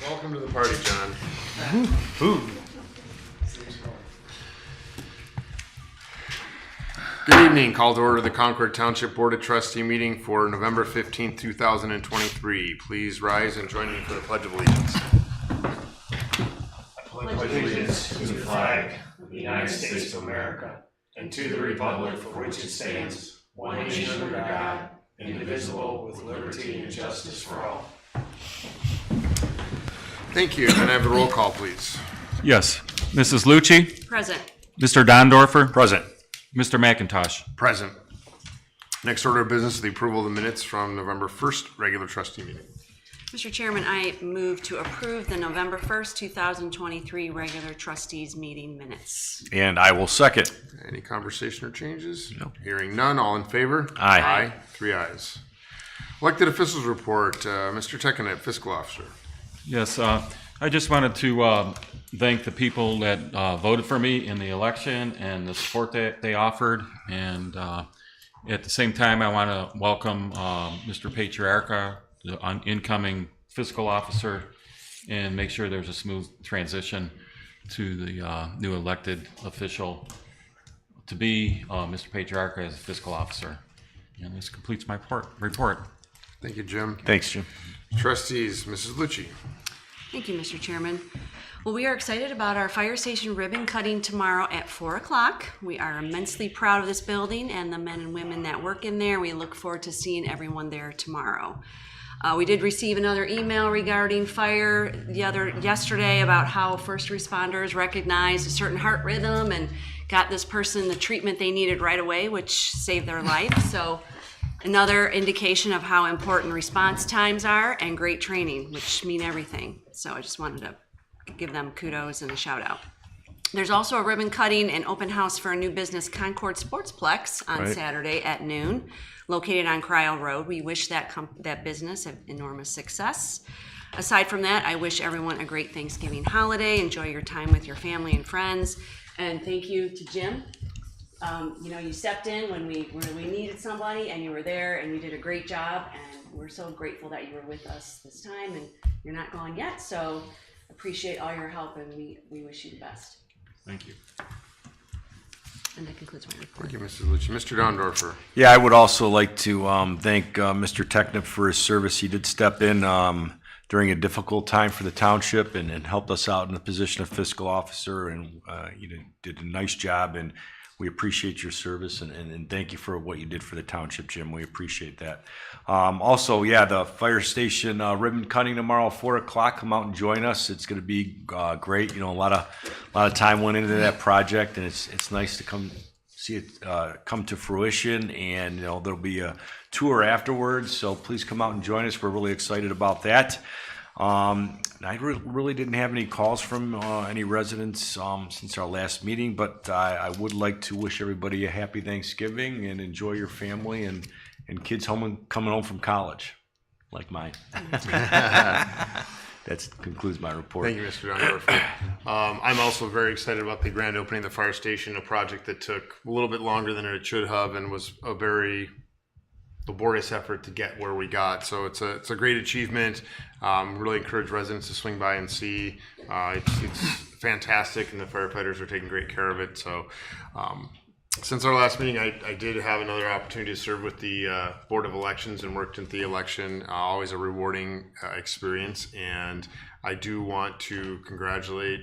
Welcome to the party, John. Good evening. Call to order the Concord Township Board of Trustee meeting for November 15th, 2023. Please rise and join me for the Pledge of Allegiance. I pledge allegiance to the flag of the United States of America and to the republic for which it stands, one nation under God, indivisible, with liberty and justice for all. Thank you. Can I have the roll call, please? Yes. Mrs. Lucci? Present. Mr. Dondorfer? Present. Mr. McIntosh? Present. Next order of business is the approval of the minutes from November 1st regular trustee meeting. Mr. Chairman, I move to approve the November 1st, 2023 regular trustees meeting minutes. And I will second. Any conversation or changes? No. Hearing none. All in favor? Aye. Aye. 3 ayes. Elected officials report. Mr. Tekenet, fiscal officer. Yes, I just wanted to thank the people that voted for me in the election and the support that they offered. And at the same time, I want to welcome Mr. Patriarca, the incoming fiscal officer, and make sure there's a smooth transition to the new elected official to be Mr. Patriarca as fiscal officer. And this completes my report. Thank you, Jim. Thanks, Jim. Trustees, Mrs. Lucci. Thank you, Mr. Chairman. Well, we are excited about our fire station ribbon cutting tomorrow at 4 o'clock. We are immensely proud of this building and the men and women that work in there. We look forward to seeing everyone there tomorrow. We did receive another email regarding fire yesterday about how first responders recognized a certain heart rhythm and got this person the treatment they needed right away, which saved their life. So another indication of how important response times are and great training, which mean everything. So I just wanted to give them kudos and a shout out. There's also a ribbon cutting and open house for a new business, Concord Sportsplex, on Saturday at noon, located on Cryle Road. We wish that business an enormous success. Aside from that, I wish everyone a great Thanksgiving holiday. Enjoy your time with your family and friends. And thank you to Jim. You stepped in when we needed somebody, and you were there, and you did a great job. And we're so grateful that you were with us this time, and you're not gone yet. So appreciate all your help, and we wish you the best. Thank you. And that concludes my report. Thank you, Mrs. Lucci. Mr. Dondorfer. Yeah, I would also like to thank Mr. Teknip for his service. He did step in during a difficult time for the township and helped us out in the position of fiscal officer, and you did a nice job, and we appreciate your service, and thank you for what you did for the township, Jim. We appreciate that. Also, the fire station ribbon cutting tomorrow, 4 o'clock. Come out and join us. It's going to be great. A lot of time went into that project, and it's nice to come see it come to fruition. And there'll be a tour afterwards. So please come out and join us. We're really excited about that. I really didn't have any calls from any residents since our last meeting, but I would like to wish everybody a happy Thanksgiving and enjoy your family and kids coming home from college, like mine. That concludes my report. Thank you, Mr. Dondorfer. I'm also very excited about the grand opening of the fire station, a project that took a little bit longer than it should have and was a very laborious effort to get where we got. So it's a great achievement. Really encourage residents to swing by and see. It's fantastic, and the firefighters are taking great care of it. So since our last meeting, I did have another opportunity to serve with the Board of Elections and worked at the election. Always a rewarding experience, and I do want to congratulate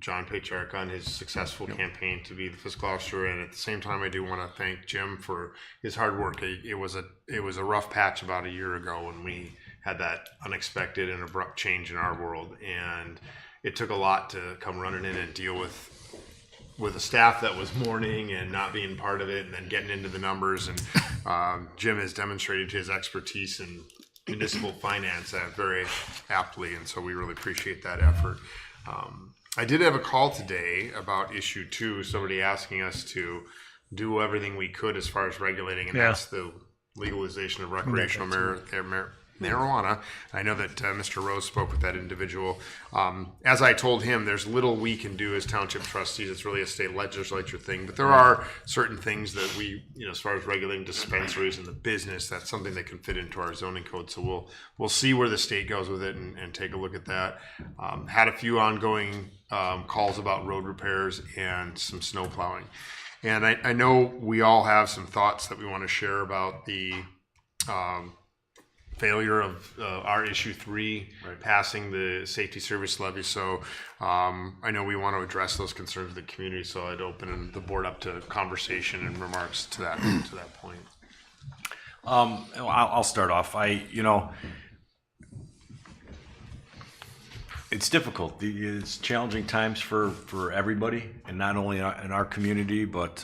John Patriarca on his successful campaign to be the fiscal officer, and at the same time, I do want to thank Jim for his hard work. It was a rough patch about a year ago when we had that unexpected and abrupt change in our world, and it took a lot to come running in and deal with a staff that was mourning and not being part of it, and then getting into the numbers. And Jim has demonstrated his expertise in municipal finance very aptly, and so we really appreciate that effort. I did have a call today about issue 2, somebody asking us to do everything we could as far as regulating, and that's the legalization of recreational marijuana. I know that Mr. Rose spoke with that individual. As I told him, there's little we can do as township trustees. It's really a state legislature thing, but there are certain things that we, as far as regulating dispensaries and the business, that's something that can fit into our zoning code. So we'll see where the state goes with it and take a look at that. Had a few ongoing calls about road repairs and some snow plowing. And I know we all have some thoughts that we want to share about the failure of our issue 3 passing the safety service levy. So I know we want to address those concerns of the community. So I'd open the board up to conversation and remarks to that point. I'll start off. It's difficult. It's challenging times for everybody, and not only in our community, but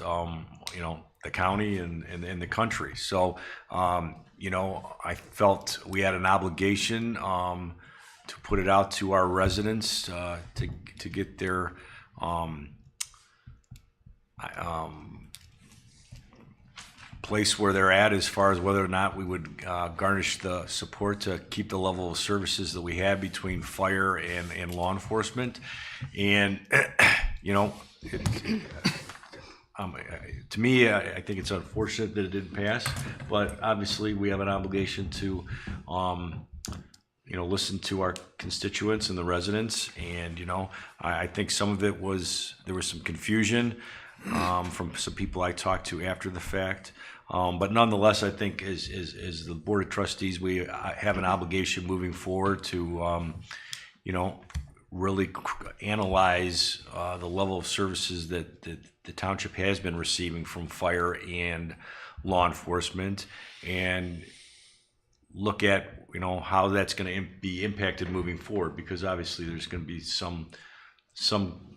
the county and the country. So I felt we had an obligation to put it out to our residents to get their place where they're at as far as whether or not we would garnish the support to keep the level of services that we have between fire and law enforcement. And to me, I think it's unfortunate that it didn't pass, but obviously we have an obligation to listen to our constituents and the residents. And I think some of it was, there was some confusion from some people I talked to after the fact. But nonetheless, I think as the Board of Trustees, we have an obligation moving forward to, really analyze the level of services that the township has been receiving from fire and law enforcement, and look at, how that's going to be impacted moving forward, because obviously there's going to be some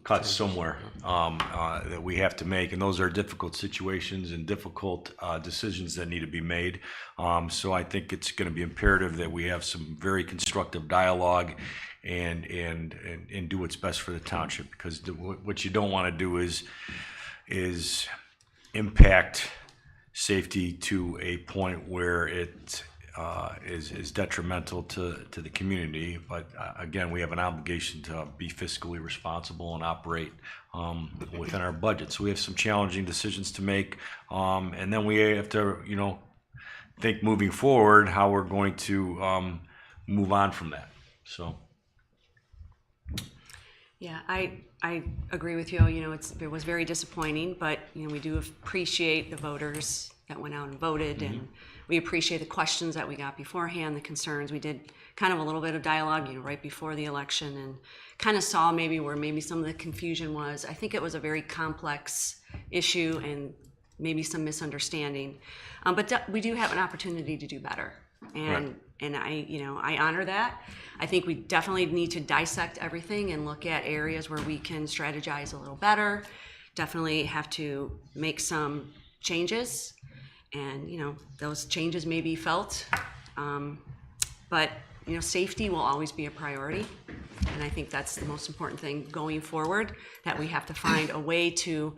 cuts somewhere that we have to make, and those are difficult situations and difficult decisions that need to be made. So I think it's going to be imperative that we have some very constructive dialogue and do what's best for the township, because what you don't want to do is impact safety to a point where it is detrimental to the community. But again, we have an obligation to be fiscally responsible and operate within our budget. So we have some challenging decisions to make, and then we have to think moving forward how we're going to move on from that. So Yeah, I agree with you. It was very disappointing, but we do appreciate the voters that went out and voted, and we appreciate the questions that we got beforehand, the concerns. We did kind of a little bit of dialogue, right before the election, and kind of saw where maybe some of the confusion was. I think it was a very complex issue and maybe some misunderstanding, but we do have an opportunity to do better, and I honor that. I think we definitely need to dissect everything and look at areas where we can strategize a little better. Definitely have to make some changes, and those changes may be felt, but safety will always be a priority, and I think that's the most important thing going forward, that we have to find a way to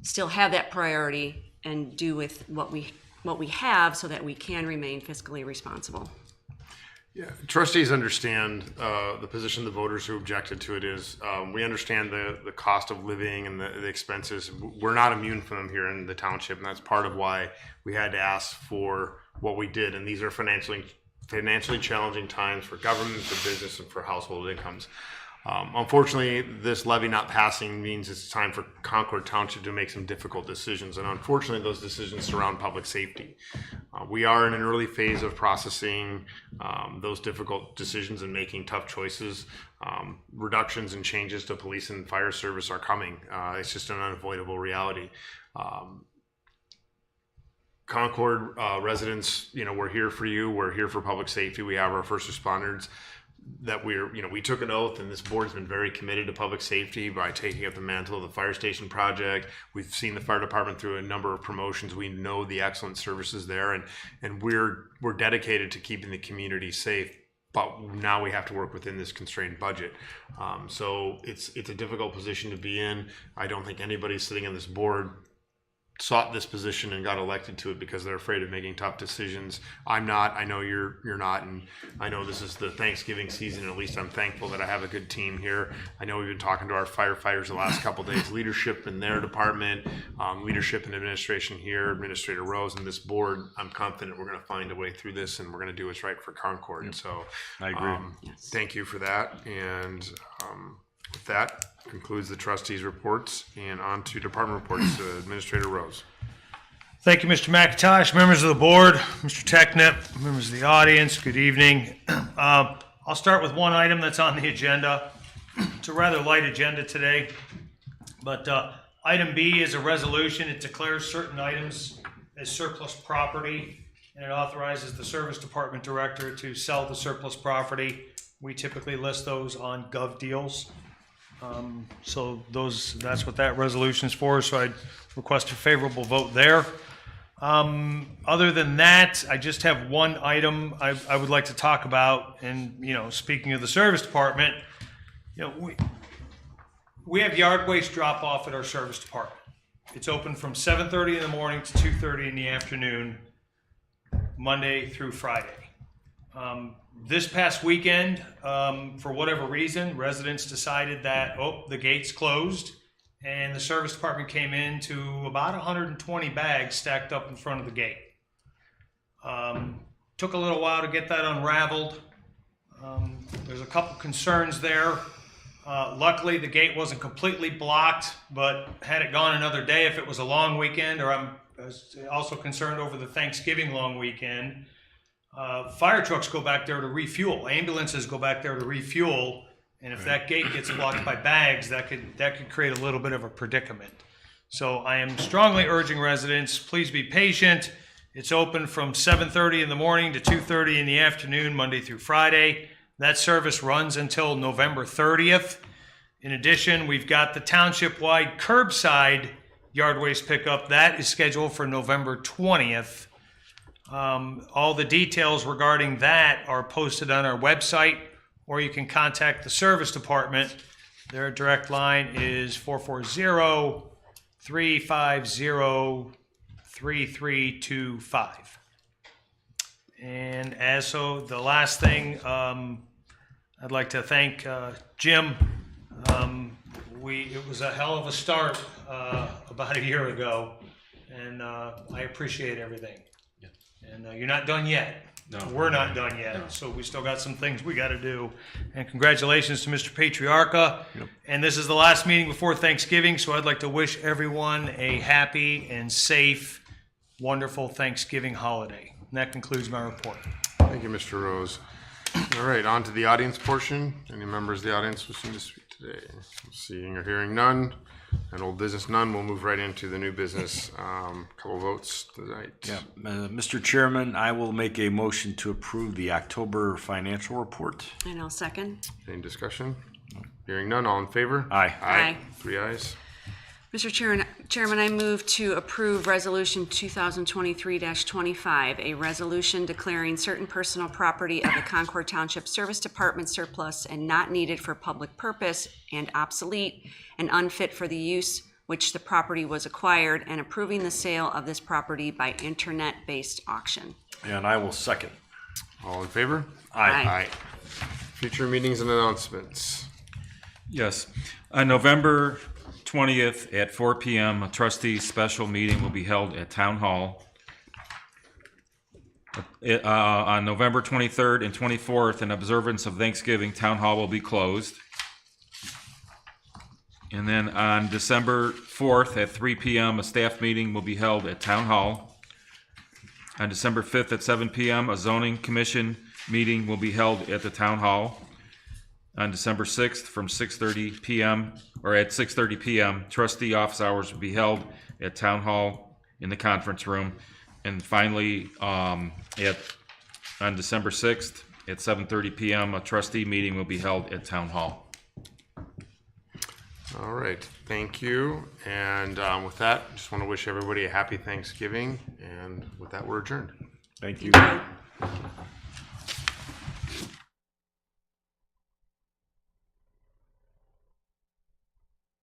still have that priority and do with what we have, so that we can remain fiscally responsible. Yeah, trustees understand the position the voters who objected to it is. We understand the cost of living and the expenses. We're not immune from them here in the township, and that's part of why we had to ask for what we did. And these are financially challenging times for government, for business, and for household incomes. Unfortunately, this levy not passing means it's time for Concord Township to make some difficult decisions, and unfortunately those decisions surround public safety. We are in an early phase of processing those difficult decisions and making tough choices. Reductions and changes to police and fire service are coming. It's just an unavoidable reality. Concord residents, we're here for you. We're here for public safety. We have our first responders that we took an oath, and this board's been very committed to public safety by taking up the mantle of the fire station project. We've seen the fire department through a number of promotions. We know the excellent services there, and we're dedicated to keeping the community safe. But now we have to work within this constrained budget. So it's a difficult position to be in. I don't think anybody sitting on this board sought this position and got elected to it because they're afraid of making tough decisions. I'm not. I know you're not, and I know this is the Thanksgiving season. At least I'm thankful that I have a good team here. I know we've been talking to our firefighters the last couple of days, leadership in their department, leadership and administration here, Administrator Rose, and this board. I'm confident we're going to find a way through this, and we're going to do what's right for Concord. And so, I agree. Thank you for that. And with that, concludes the trustees' reports, and on to department reports. Administrator Rose. Thank you, Mr. McIntosh, members of the board, Mr. Technip, members of the audience, good evening. I'll start with one item that's on the agenda. It's a rather light agenda today, but item B is a resolution. It declares certain items as surplus property, and it authorizes the service department director to sell the surplus property. We typically list those on Gov Deals. So that's what that resolution is for. So I'd request a favorable vote there. Other than that, I just have one item I would like to talk about. And, speaking of the service department, we have yard waste drop off at our service department. It's open from 7:30 in the morning to 2:30 in the afternoon, Monday through Friday. This past weekend, for whatever reason, residents decided that, the gate's closed, and the service department came in to about 120 bags stacked up in front of the gate. Took a little while to get that unraveled. There's a couple concerns there. Luckily, the gate wasn't completely blocked, but had it gone another day, if it was a long weekend, or I'm also concerned over the Thanksgiving long weekend, fire trucks go back there to refuel. Ambulances go back there to refuel, and if that gate gets blocked by bags, that could create a little bit of a predicament. So I am strongly urging residents, please be patient. It's open from 7:30 in the morning to 2:30 in the afternoon, Monday through Friday. That service runs until November 30th. In addition, we've got the township-wide curbside yard waste pickup. That is scheduled for November 20th. All the details regarding that are posted on our website, or you can contact the service department. Their direct line is 440-350-3325. And the last thing, I'd like to thank Jim. It was a hell of a start about a year ago, and I appreciate everything. And you're not done yet. No, we're not done yet. No. So we still got some things we got to do. And congratulations to Mr. Patriarca. Yep. And this is the last meeting before Thanksgiving, so I'd like to wish everyone a happy and safe, wonderful Thanksgiving holiday. And that concludes my report. Thank you, Mr. Rose. All right, on to the audience portion. Any members of the audience wishing to speak today? Seeing or hearing none. And old business none, we'll move right into the new business. Couple votes tonight. Yeah, Mr. Chairman, I will make a motion to approve the October financial report. And I'll second. Any discussion? Hearing none, all in favor? Aye. Aye. 3 ayes. Mr. Chairman, I move to approve Resolution 2023-25, a resolution declaring certain personal property of the Concord Township Service Department surplus and not needed for public purpose and obsolete and unfit for the use which the property was acquired, and approving the sale of this property by internet-based auction. And I will second. All in favor? Aye. Future meetings and announcements. Yes. On November 20th at 4 p.m., a trustee special meeting will be held at Town Hall. On November 23rd and 24th, in observance of Thanksgiving, Town Hall will be closed. And then on December 4th at 3 p.m., a staff meeting will be held at Town Hall. On December 5th at 7 p.m., a zoning commission meeting will be held at the Town Hall. On December 6th from 6:30 p.m. or at 6:30 p.m., trustee office hours will be held at Town Hall in the conference room. And finally, on December 6th at 7:30 p.m., a trustee meeting will be held at Town Hall. All right, thank you. And with that, just want to wish everybody a happy Thanksgiving. And with that, we're adjourned. Thank you. Thank you.